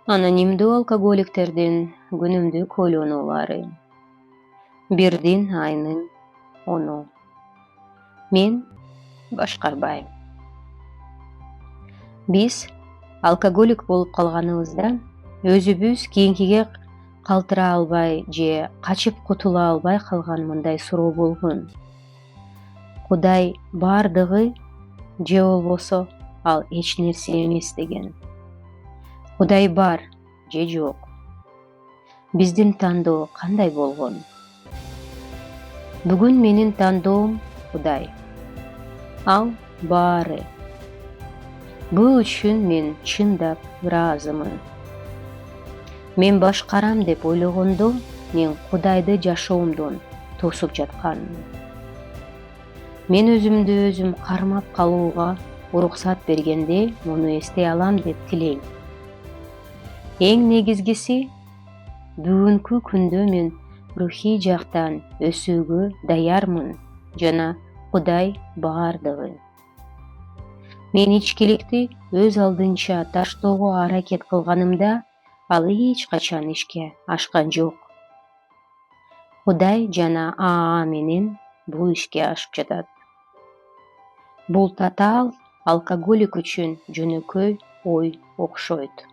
Анонимдүү алкоголиктердин күнүмдүк ойлонуулары. Бирдин айнын 10. Мен башкарбайм. Биз алкоголик болуп калганыбызда өзүбүз кийинкиге калтыра албай же качып кутула албай калган мындай суроо болгон. Кудай бардыгы же болбосо ал эч нерсе эмес деген. Кудай бар же жок? Биздин тандоо кандай болгон? Бүгүн менин тандоом Кудай. Ал баары. Бул үчүн мен чындап ыраазымын. Мен башкарам деп ойлогондо, мен Кудайды жашоомдон тосуп жатканмын. Мен өзүмдү өзүм кармап калууга уруксат бергенде муну эстей алам деп тилейм. Эң негизгиси, бүгүнкү күндө мен рухий жактан өсүүгө даярмын жана Кудай баардыгы. Мен ичкиликти өз алдынча таштоого аракет кылганымда, ал эч качан ишке ашкан жок. Кудай жана АА менен бул ишке ашып жатат. Бул татаал алкоголик үчүн жөнөкөй ой окшойт.